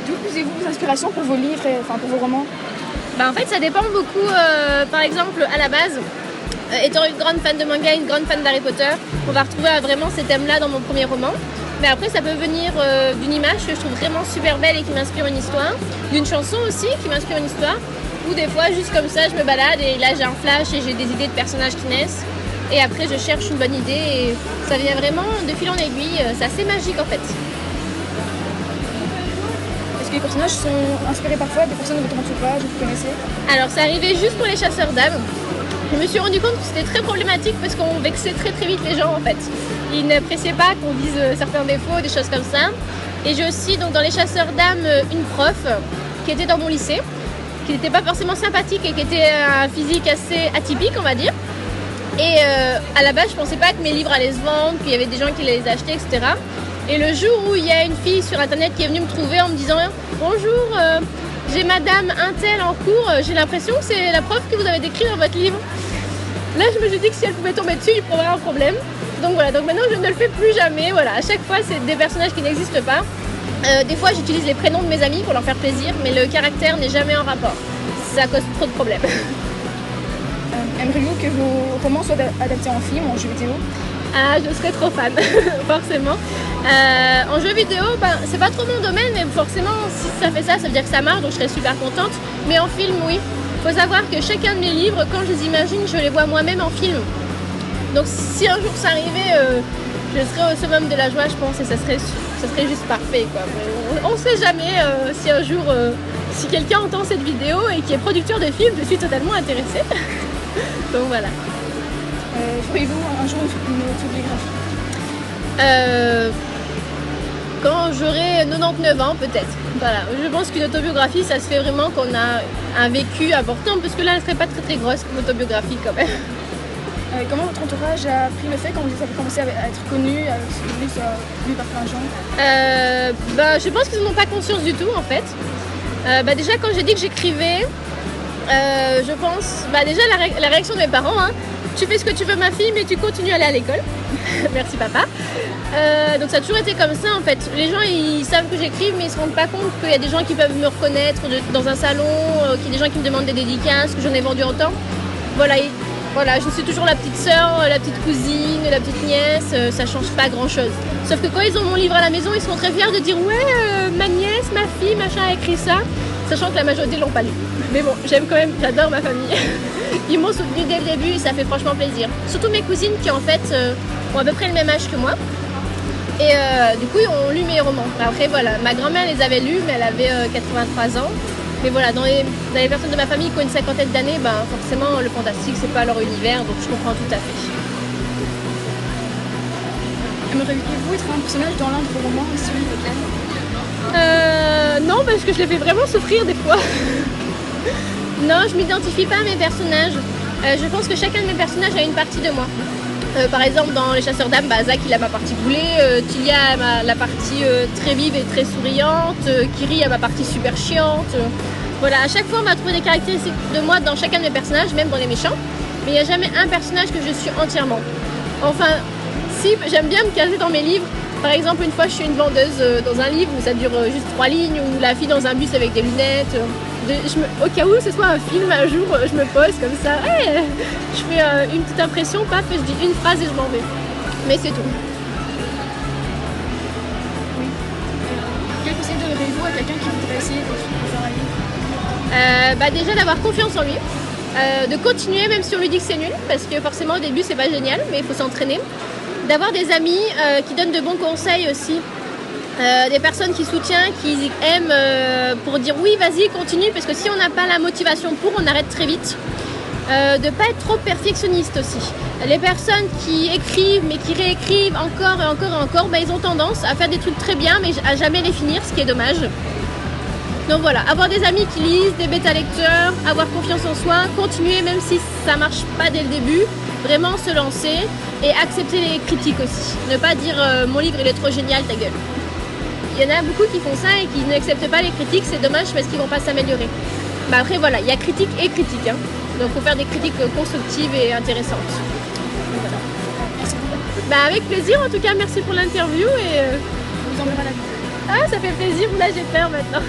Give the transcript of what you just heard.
D'où puisez-vous vos inspirations pour vos livres, enfin pour vos romans? Bah, en fait, ça dépend beaucoup. Par exemple, à la base, étant une grande fan de manga, une grande fan d'Harry Potter, on va retrouver vraiment ces thèmes-là dans mon premier roman. Mais après, ça peut venir d'une image que je trouve vraiment super belle et qui m'inspire une histoire, d'une chanson aussi qui m'inspire une histoire, ou des fois, juste comme ça, je me balade et là, j'ai un flash et j'ai des idées de personnages qui naissent. Et après, je cherche une bonne idée et ça vient vraiment de fil en aiguille. C'est assez magique en fait. Est-ce que les personnages sont inspirés parfois des personnes de votre entourage que vous connaissez? Alors, c'est arrivé juste pour les chasseurs d'âmes. Je me suis rendu compte que c'était très problématique parce qu'on vexait très très vite les gens en fait. Ils n'appréciaient pas qu'on dise certains défauts, des choses comme ça. Et j'ai aussi donc dans les chasseurs d'âmes une prof qui était dans mon lycée, qui n'était pas forcément sympathique et qui était un physique assez atypique on va dire. Et à la base je pensais pas que mes livres allaient se vendre, qu'il y avait des gens qui allaient les acheter, etc. Et le jour où il y a une fille sur internet qui est venue me trouver en me disant bonjour, j'ai madame Untel en cours, j'ai l'impression que c'est la prof que vous avez décrit dans votre livre. Là je me suis dit que si elle pouvait tomber dessus, il pourrait avoir un problème. Donc voilà, donc maintenant je ne le fais plus jamais. Voilà, à chaque fois c'est des personnages qui n'existent pas. Des fois j'utilise les prénoms de mes amis pour leur faire plaisir, mais le caractère n'est jamais en rapport. Ça cause trop de problèmes. Aimeriez-vous que vos romans soient adaptés en film ou en jeu vidéo? Ah, je serais trop fan, forcément. En jeu vidéo, c'est pas trop mon domaine, mais forcément, si ça fait ça, ça veut dire que ça marche, donc je serais super contente. Mais en film, oui. Faut savoir que chacun de mes livres, quand je les imagine, je les vois moi-même en film. Donc si un jour ça arrivait, je serais au summum de la joie, je pense, et ça serait juste parfait, quoi. Mais on sait jamais si un jour, si quelqu'un entend cette vidéo et qui est producteur de film, je suis totalement intéressée. Donc voilà. Feriez-vous un jour une autobiographie? Quand j'aurai 99 ans peut-être. Voilà. Je pense qu'une autobiographie ça se fait vraiment qu'on a un vécu important parce que là elle serait pas très très grosse comme autobiographie quand même. Comment votre entourage a pris le fait quand vous avez commencé à être connu, que ce livre soit lu par plein de gens? Je pense qu'ils n'en ont pas conscience du tout en fait. Déjà quand j'ai dit que j'écrivais, je pense, déjà la réaction de mes parents, hein, tu fais ce que tu veux ma fille mais tu continues à aller à l'école. Merci papa. Donc ça a toujours été comme ça en fait. Les gens ils savent que j'écris mais ils se rendent pas compte qu'il y a des gens qui peuvent me reconnaître dans un salon, qu'il y a des gens qui me demandent des dédicaces, que j'en ai vendu autant. Voilà, je suis toujours la petite sœur, la petite cousine, la petite nièce, ça change pas grand chose. Sauf que quand ils ont mon livre à la maison, ils sont très fiers de dire ouais, ma nièce, ma fille, machin a écrit ça, sachant que la majorité l'ont pas lu. Mais bon, j'aime quand même, j'adore ma famille. Ils m'ont soutenu dès le début et ça fait franchement plaisir. Surtout mes cousines qui en fait ont à peu près le même âge que moi. Et du coup, ils ont lu mes romans. Après, voilà, ma grand-mère les avait lus, mais elle avait 83 ans. Mais voilà, dans les personnes de ma famille qui ont une cinquantaine d'années, forcément, le fantastique, c'est pas leur univers, donc je comprends tout à fait. Aimeriez-vous être un personnage dans l'un de vos romans et celui lequel? Non, parce que je les fais vraiment souffrir des fois. Non, je m'identifie pas à mes personnages. Je pense que chacun de mes personnages a une partie de moi. Par exemple, dans Les Chasseurs d'âmes, Zach il a ma partie boulée, Tilia a la partie très vive et très souriante, Kiri a ma partie super chiante. Voilà, à chaque fois on va trouver des caractéristiques de moi dans chacun de mes personnages, même dans les méchants, mais il n'y a jamais un personnage que je suis entièrement. Enfin, si, j'aime bien me caser dans mes livres. Par exemple, une fois je suis une vendeuse dans un livre où ça dure juste 3 lignes, ou la fille dans un bus avec des lunettes. Au cas où ce soit un film, un jour je me pose comme ça, hey, je fais une petite impression, paf, je dis une phrase et je m'en vais. Mais c'est tout. Oui. Quel conseil donneriez-vous à quelqu'un qui voudrait essayer de faire un livre? Déjà d'avoir confiance en lui, de continuer même si on lui dit que c'est nul, parce que forcément au début c'est pas génial, mais il faut s'entraîner. D'avoir des amis qui donnent de bons conseils aussi. Des personnes qui soutiennent, qui aiment pour dire oui vas-y continue, parce que si on n'a pas la motivation pour, on arrête très vite. De ne pas être trop perfectionniste aussi. Les personnes qui écrivent mais qui réécrivent encore et encore et encore, ils ont tendance à faire des trucs très bien mais à jamais les finir, ce qui est dommage. Donc voilà, avoir des amis qui lisent, des bêta-lecteurs, avoir confiance en soi, continuer même si ça marche pas dès le début, vraiment se lancer et accepter les critiques aussi. Ne pas dire mon livre il est trop génial, ta gueule. Il y en a beaucoup qui font ça et qui n'acceptent pas les critiques, c'est dommage parce qu'ils vont pas s'améliorer. Après voilà, il y a critique et critique, hein. Donc il faut faire des critiques constructives et intéressantes. Voilà. Avec plaisir en tout cas, merci pour l'interview et On vous enverra la vidéo. Ah, ça fait plaisir, là j'ai peur maintenant.